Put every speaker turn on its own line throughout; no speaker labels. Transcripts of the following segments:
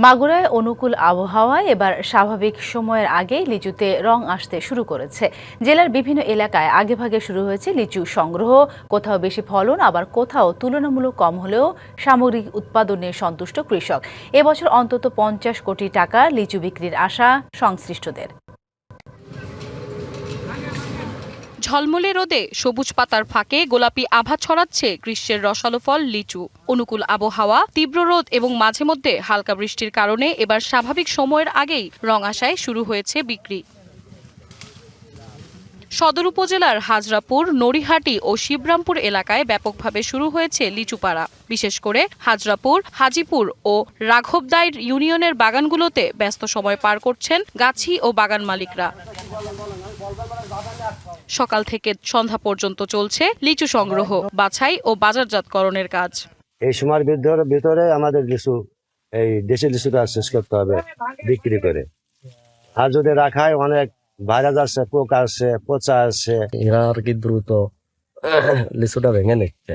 মাগুরায় অনুকূল আবহাওয়ায় এবার স্বাভাবিক সময়ের আগেই লিচুতে রং আসতে শুরু করেছে। জেলার বিভিন্ন এলাকায় আগেভাগে শুরু হয়েছে লিচু সংগ্রহ। কোথাও বেশি ফলন, আবার কোথাও তুলনামূলক কম হলেও সামগ্রিক উৎপাদনে সন্তুষ্ট কৃষক। এবছর অন্তত 50 কোটি টাকার লিচু বিক্রির আশা সংশ্লিষ্টদের।
ঝলমলে রোদে সবুজ পাতার ফাঁকে গোলাপি আভা ছড়াচ্ছে গ্রীষ্মের রসালো ফল লিচু। অনুকূল আবহাওয়া, তীব্র রোদ এবং মাঝে মধ্যে হালকা বৃষ্টির কারণে এবার স্বাভাবিক সময়ের আগেই রং আসায় শুরু হয়েছে বিক্রি। সদর উপজেলার হাজরাপুর, নড়িহাটি ও শিবরামপুর এলাকায় ব্যাপকভাবে শুরু হয়েছে লিচু পাড়া। বিশেষ করে হাজরাপুর, হাজিপুর ও রাঘবদাইর ইউনিয়নের বাগানগুলোতে ব্যস্ত সময় পার করছেন গাছি ও বাগান মালিকরা। সকাল থেকে সন্ধ্যা পর্যন্ত চলছে লিচু সংগ্রহ, বাছাই ও বাজারজাতকরণের কাজ।
এই সময়ের ভিতরে আমাদের লিচু, এই দেশি লিচুটা শেষ করতে হবে বিক্রি করে। আর যদি রাখায় অনেক ভাইরাস আসছে, পোকা আসছে, পচা আসছে,
এরা আর কি দ্রুত লিচুটা ভেঙে নিচ্ছে,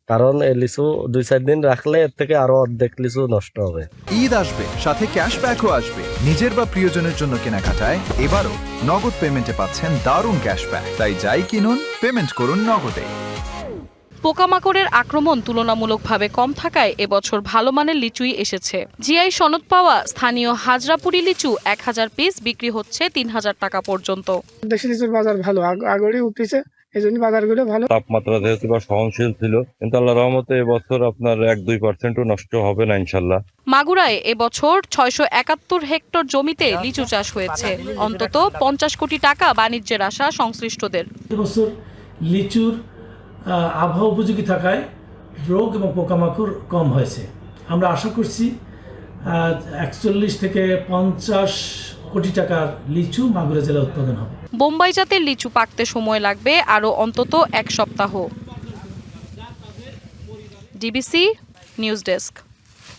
কারণ এই লিচু 2-4 দিন রাখলে এর থেকে আরো অর্ধেক লিচু নষ্ট হবে।
ঈদ আসবে, সাথে ক্যাশব্যাকও আসবে। নিজের বা প্রিয়জনের জন্য কেনাকাটায় এবারও নগদ পেমেন্টে পাচ্ছেন দারুণ ক্যাশব্যাক। তাই যাই কিনুন, পেমেন্ট করুন নগদে।
পোকামাকড়ের আক্রমণ তুলনামূলকভাবে কম থাকায় এবছর ভালো মানের লিচুই এসেছে। জিআই সনদ পাওয়া স্থানীয় হাজরাপুরি লিচু 1000 পিস বিক্রি হচ্ছে 3000 টাকা পর্যন্ত।
দেশি লিচুর বাজার ভালো, আগেই উঠেছে, এই জন্য বাজারগুলো ভালো।
তাপমাত্রা যেহেতু সহনশীল ছিল, কিন্তু আল্লাহর রহমতে এবছর আপনার 1-2% নষ্ট হবে না ইনশাল্লাহ।
মাগুরায় এবছর 671 হেক্টর জমিতে লিচু চাষ হয়েছে। অন্তত 50 কোটি টাকা বাণিজ্যের আশা সংশ্লিষ্টদের।
এবছর লিচুর আবহাওয়া উপযোগী থাকায় রোগ এবং পোকামাকড় কম হয়েছে। আমরা আশা করছি 41 থেকে 50 কোটি টাকার লিচু মাগুরা জেলায় উৎপাদন হবে।
বোম্বাই জাতের লিচু পাকতে সময় লাগবে আরও অন্তত 1 সপ্তাহ। DBC news desk.